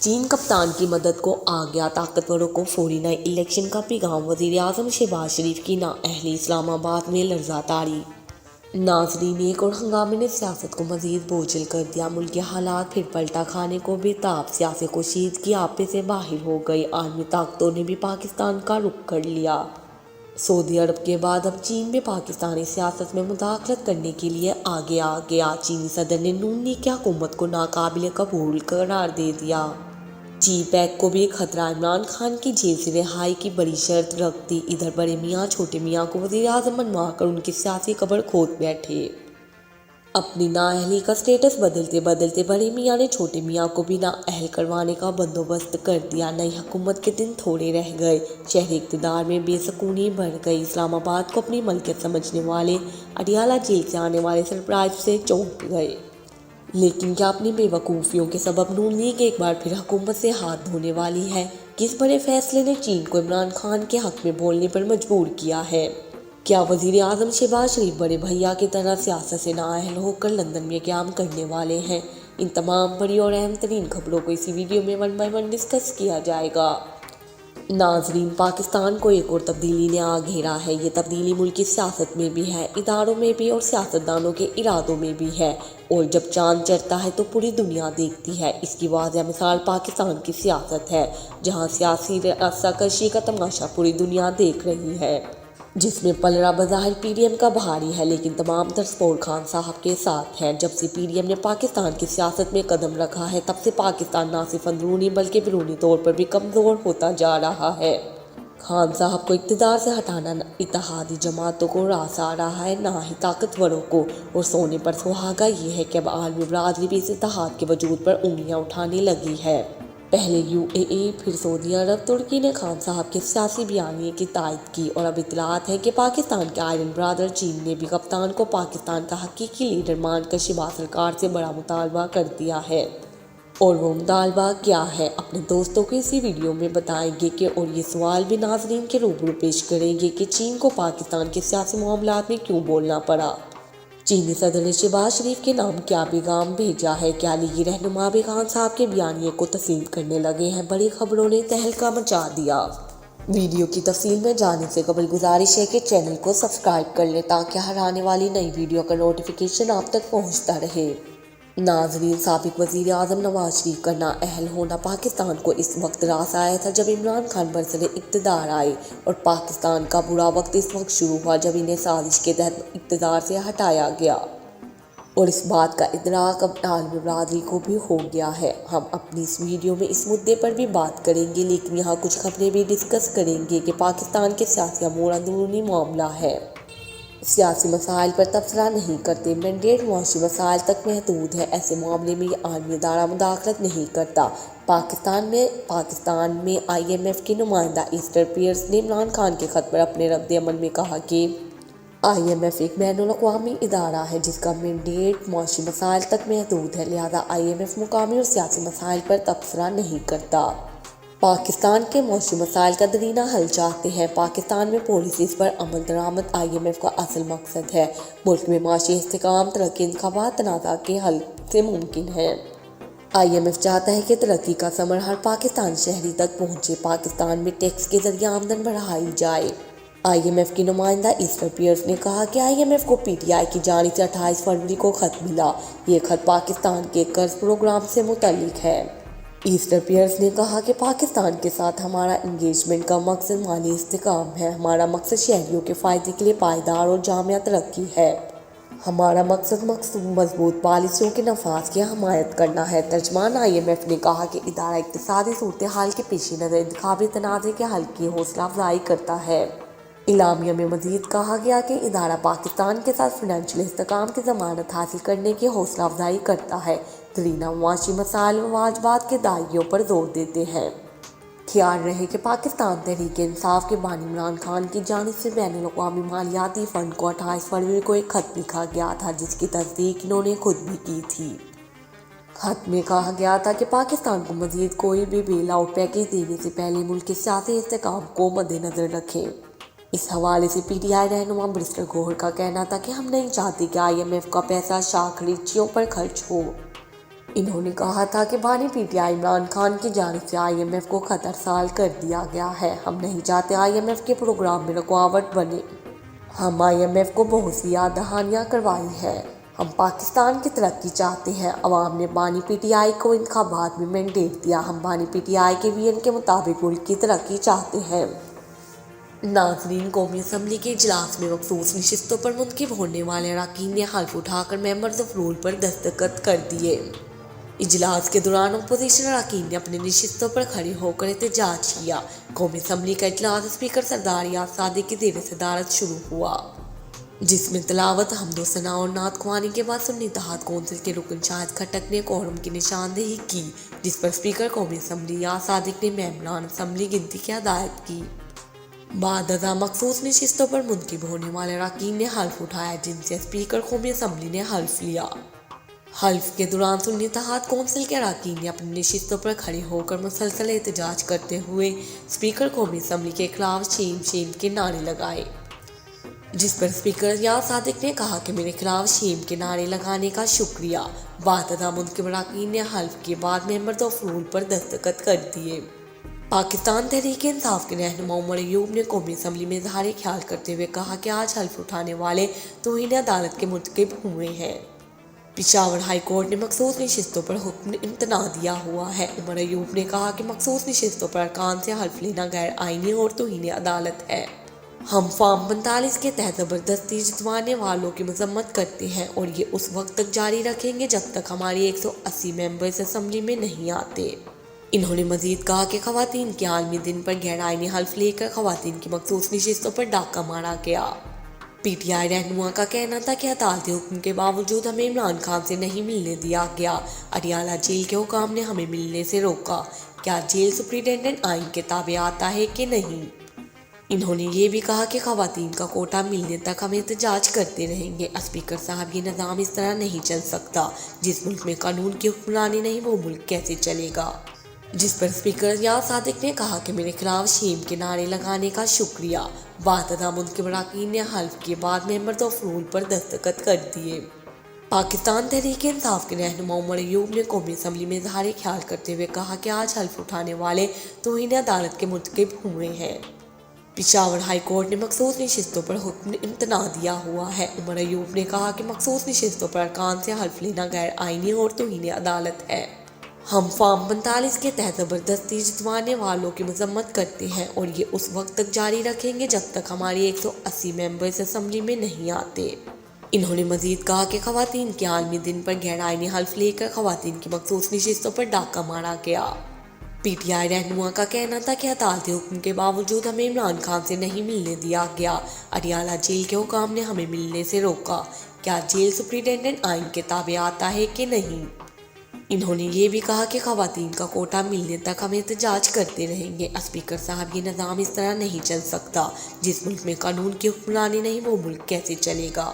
چین کپتان کی مدد کو آ گیا طاقتوروں کو فوری نئے الیکشن کا پیغام۔ وزیر اعظم شہباز شریف کی نااہلی، اسلام آباد میں لرزہ طاری۔ ناظرین، ایک اور ہنگامے نے سیاست کو مزید بوجھل کر دیا۔ ملکی حالات پھر پلٹا کھانے کو بے تاب، سیاسی کشیدگی آپے سے باہر ہو گئی۔ عالمی طاقتوں نے بھی پاکستان کا رخ کر لیا۔ سعودی عرب کے بعد اب چین بھی پاکستانی سیاست میں مداخلت کرنے کے لیے آگے آ گیا۔ چینی صدر نے نون لیگ کی حکومت کو ناقابل قبول قرار دے دیا۔ جی پیک کو بھی خطرہ، عمران خان کی جیل سے رہائی کی بڑی شرط رکھ دی۔ ادھر بڑے میاں چھوٹے میاں کو وزیر اعظم بنوا کر ان کی سیاسی قبر کھود بیٹھے۔ اپنی نااہلی کا سٹیٹس بدلتے بدلتے بڑے میاں نے چھوٹے میاں کو بھی نااہل کروانے کا بندوبست کر دیا۔ نئی حکومت کے دن تھوڑے رہ گئے، شہری اقتدار میں بے سکونی بڑھ گئی۔ اسلام آباد کو اپنی ملکیت سمجھنے والے اڈیالہ جیل سے آنے والے سرپرائز سے چونک گئے۔ لیکن کیا اپنی بے وقوفیوں کے سبب نون لیگ ایک بار پھر حکومت سے ہاتھ دھونے والی ہے؟ کس بڑے فیصلے نے چین کو عمران خان کے حق میں بولنے پر مجبور کیا ہے؟ کیا وزیر اعظم شہباز شریف بڑے بھیا کی طرح سیاست سے نااہل ہو کر لندن میں قیام کرنے والے ہیں؟ ان تمام بڑی اور اہم ترین خبروں کو اسی ویڈیو میں 1 by 1 ڈسکس کیا جائے گا۔ ناظرین، پاکستان کو ایک اور تبدیلی نے آ گھیرا ہے۔ یہ تبدیلی ملکی سیاست میں بھی ہے، اداروں میں بھی اور سیاستدانوں کے ارادوں میں بھی ہے۔ اور جب چاند چڑھتا ہے تو پوری دنیا دیکھتی ہے۔ اس کی واضح مثال پاکستان کی سیاست ہے، جہاں سیاسی رساکشی کا تماشا پوری دنیا دیکھ رہی ہے، جس میں پلڑا بظاہر پی ڈی ایم کا بھاری ہے، لیکن تمام تر سپورٹ خان صاحب کے ساتھ ہے۔ جب سے پی ڈی ایم نے پاکستان کی سیاست میں قدم رکھا ہے، تب سے پاکستان نہ صرف اندرونی بلکہ بیرونی طور پر بھی کمزور ہوتا جا رہا ہے۔ خان صاحب کو اقتدار سے ہٹانا نہ اتحادی جماعتوں کو راس آ رہا ہے، نہ ہی طاقتوروں کو۔ اور سونے پر سہاگا یہ ہے کہ اب عالمی برادری بھی اس اتحاد کے وجود پر انگلیاں اٹھانے لگی ہے۔ پہلے یو اے ای، پھر سعودی عرب، ترکی نے خان صاحب کے سیاسی بیانیے کی تائید کی، اور اب اطلاعات ہیں کہ پاکستان کے آئرن برادر چین نے بھی کپتان کو پاکستان کا حقیقی لیڈر مان کر شہباز سرکار سے بڑا مطالبہ کر دیا ہے۔ اور وہ مطالبہ کیا ہے، اپنے دوستوں کو اسی ویڈیو میں بتائیں گے کہ اور یہ سوال بھی ناظرین کے روبرو پیش کریں گے کہ چین کو پاکستان کے سیاسی معاملات میں کیوں بولنا پڑا؟ چینی صدر نے شہباز شریف کے نام کیا پیغام بھیجا ہے؟ کیا لیگی رہنما بھی خان صاحب کے بیانیے کو تسلیم کرنے لگے ہیں؟ بڑی خبروں نے تہلکہ مچا دیا۔ ویڈیو کی تفصیل میں جانے سے قبل گزارش ہے کہ چینل کو سبسکرائب کر لیں تاکہ ہر آنے والی نئی ویڈیو کا نوٹیفیکیشن آپ تک پہنچتا رہے۔ ناظرین، سابق وزیر اعظم نواز شریف کا نااہل ہونا پاکستان کو اس وقت راس آیا تھا جب عمران خان برسر اقتدار آئے، اور پاکستان کا برا وقت اس وقت شروع ہوا جب انہیں سازش کے تحت اقتدار سے ہٹایا گیا۔ اور اس بات کا ادراک اب عالمی برادری کو بھی ہو گیا ہے۔ ہم اپنی اس ویڈیو میں اس مدعے پر بھی بات کریں گے، لیکن یہاں کچھ خبریں بھی ڈسکس کریں گے کہ پاکستان کے سیاسی امور اندرونی معاملہ ہے، سیاسی مسائل پر تبصرہ نہیں کرتے۔ مینڈیٹ معاشی مسائل تک محدود ہے، ایسے معاملے میں یہ عالمی ادارہ مداخلت نہیں کرتا۔ پاکستان میں آئی ایم ایف کے نمائندہ ایسٹر پیئرس نے عمران خان کے خط پر اپنے رد عمل میں کہا کہ آئی ایم ایف ایک بین الاقوامی ادارہ ہے جس کا مینڈیٹ معاشی مسائل تک محدود ہے، لہذا آئی ایم ایف مقامی اور سیاسی مسائل پر تبصرہ نہیں کرتا۔ پاکستان کے معاشی مسائل کا درینہ حل چاہتے ہیں۔ پاکستان میں پالیسیز پر عمل درآمد آئی ایم ایف کا اصل مقصد ہے۔ ملک میں معاشی استحکام، ترقی، انتخابات، تنازع کے حل سے ممکن ہے۔ آئی ایم ایف چاہتا ہے کہ ترقی کا ثمر ہر پاکستانی شہری تک پہنچے، پاکستان میں ٹیکس کے ذریعے آمدن بڑھائی جائے۔ آئی ایم ایف کی نمائندہ ایسٹر پیئرس نے کہا کہ آئی ایم ایف کو پی ٹی آئی کی جانب سے 28 فروری کو خط ملا۔ یہ خط پاکستان کے قرض پروگرام سے متعلق ہے۔ ایسٹر پیئرس نے کہا کہ پاکستان کے ساتھ ہمارا انگیجمنٹ کا مقصد مالی استحکام ہے۔ ہمارا مقصد شہریوں کے فائدے کے لیے پائیدار اور جامع ترقی ہے۔ ہمارا مقصد مضبوط پالیسیوں کے نفاذ کی حمایت کرنا ہے۔ ترجمان آئی ایم ایف نے کہا کہ ادارہ اقتصادی صورتحال کے پیش نظر انتخابی تنازع کے حل کی حوصلہ افزائی کرتا ہے۔ اعلامیہ میں مزید کہا گیا کہ ادارہ پاکستان کے ساتھ فنانشل استحکام کی ضمانت حاصل کرنے کی حوصلہ افزائی کرتا ہے، درینہ معاشی مسائل و واجبات کے دائیوں پر زور دیتے ہیں۔ خیال رہے کہ پاکستان تحریک انصاف کے بانی عمران خان کی جانب سے بین الاقوامی مالیاتی فنڈ کو 28 فروری کو ایک خط لکھا گیا تھا، جس کی تصدیق انہوں نے خود بھی کی تھی۔ خط میں کہا گیا تھا کہ پاکستان کو مزید کوئی بھی بیل آؤٹ پیکیج دینے سے پہلے ملک کے سیاسی استحکام کو مد نظر رکھیں۔ اس حوالے سے پی ٹی آئی رہنما برسٹر گوہر کا کہنا تھا کہ ہم نہیں چاہتے کہ آئی ایم ایف کا پیسہ شاخ ریچھیوں پر خرچ ہو۔ انہوں نے کہا تھا کہ بانی P T I Imran Khan کی جانب سے IMF کو خطرسال کر دیا گیا ہے۔ ہم نہیں چاہتے IMF کے پروگرام میں رکاوٹ بنے۔ ہم IMF کو بہت سی یاد دہانیاں کروائی ہیں۔ ہم پاکستان کی ترقی چاہتے ہیں۔ عوام نے بانی پی ٹی آئی کو انتخابات میں مینڈیٹ دیا۔ ہم بانی پی ٹی آئی کے ویژن کے مطابق ملک کی ترقی چاہتے ہیں۔ ناظرین، قومی اسمبلی کے اجلاس میں مخصوص نشستوں پر منتخب ہونے والے اراکین نے حلف اٹھا کر ممبرز آف رول پر دستخط کر دیے۔ اجلاس کے دوران اپوزیشن اراکین نے اپنی نشستوں پر کھڑے ہو کر احتجاج کیا۔ قومی اسمبلی کا اجلاس اسپیکر سردار یاس صادق کی زیر صدارت شروع ہوا، جس میں تلاوت، حمد و ثنا اور نعت خوانی کے بعد سنی اتحاد کونسل کے رکن شاہد خٹک نے کورم کی نشاندہی کی، جس پر اسپیکر قومی اسمبلی یاس صادق نے ممبران اسمبلی گنتی کی ہدایت کی۔ بعد ازاں مخصوص نشستوں پر منتخب ہونے والے اراکین نے حلف اٹھایا، جن سے اسپیکر قومی اسمبلی نے حلف لیا۔ حلف کے دوران سنی اتحاد کونسل کے اراکین نے اپنی نشستوں پر کھڑے ہو کر مسلسل احتجاج کرتے ہوئے اسپیکر قومی اسمبلی کے خلاف شیم شیم کے نعرے لگائے، جس پر اسپیکر یاس صادق نے کہا کہ میرے خلاف شیم کے نعرے لگانے کا شکریہ۔ بعد ازاں منتخب اراکین نے حلف کے بعد ممبرز آف رول پر دستخط کر دیے۔ پاکستان تحریک انصاف کے رہنما عمر ایوب نے قومی اسمبلی میں اظہار خیال کرتے ہوئے کہا کہ آج حلف اٹھانے والے توہین عدالت کے مرتکب ہوئے ہیں۔ پشاور ہائی کورٹ نے مخصوص نشستوں پر حکم امتناع دیا ہوا ہے۔ عمر ایوب نے کہا کہ مخصوص نشستوں پر ارکان سے حلف لینا غیر آئینی اور توہین عدالت ہے۔ ہم فارم 45 کے تحت زبردستی جتوانے والوں کی مذمت کرتے ہیں اور یہ اس وقت تک جاری رکھیں گے جب تک ہماری 180 ممبرز اسمبلی میں نہیں آتے۔ انہوں نے مزید کہا کہ خواتین کے عالمی دن پر غیر آئینی حلف لے کر خواتین کی مخصوص نشستوں پر ڈاکہ مارا گیا۔ پی ٹی آئی رہنما کا کہنا تھا کہ عدالتی حکم کے باوجود ہمیں عمران خان سے نہیں ملنے دیا گیا۔ اڈیالہ جیل کے حکام نے ہمیں ملنے سے روکا۔ کیا جیل سپرنٹینڈنٹ آئین کے تابع آتا ہے کہ نہیں؟ انہوں نے یہ بھی کہا کہ خواتین کا کوٹا ملنے تک ہم احتجاج کرتے رہیں گے۔ اسپیکر صاحب، یہ نظام اس طرح نہیں چل سکتا۔ جس ملک میں قانون کی حکمرانی نہیں، وہ ملک کیسے چلے گا؟ جس پر اسپیکر یاس صادق نے کہا کہ میرے خلاف شیم کے نعرے لگانے کا شکریہ۔ بعد ازاں منتخب اراکین نے حلف کے بعد ممبرز آف رول پر دستخط کر دیے۔ پاکستان تحریک انصاف کے رہنما عمر ایوب نے قومی اسمبلی میں اظہار خیال کرتے ہوئے کہا کہ آج حلف اٹھانے والے توہین عدالت کے مرتکب ہوئے ہیں۔ پشاور ہائی کورٹ نے مخصوص نشستوں پر حکم امتناع دیا ہوا ہے۔ عمر ایوب نے کہا کہ مخصوص نشستوں پر ارکان سے حلف لینا غیر آئینی اور توہین عدالت ہے۔ ہم فارم 45 کے تحت زبردستی جتوانے والوں کی مذمت کرتے ہیں اور یہ اس وقت تک جاری رکھیں گے جب تک ہماری 180 ممبرز اسمبلی میں نہیں آتے۔ انہوں نے مزید کہا کہ خواتین کے عالمی دن پر غیر آئینی حلف لے کر خواتین کی مخصوص نشستوں پر ڈاکہ مارا گیا۔ پی ٹی آئی رہنما کا کہنا تھا کہ عدالتی حکم کے باوجود ہمیں عمران خان سے نہیں ملنے دیا گیا۔ اڈیالہ جیل کے حکام نے ہمیں ملنے سے روکا۔ کیا جیل سپرنٹینڈنٹ آئین کے تابع آتا ہے کہ نہیں؟ انہوں نے یہ بھی کہا کہ خواتین کا کوٹا ملنے تک ہم احتجاج کرتے رہیں گے۔ اسپیکر صاحب، یہ نظام اس طرح نہیں چل سکتا۔ جس ملک میں قانون کی حکمرانی نہیں، وہ ملک کیسے چلے گا؟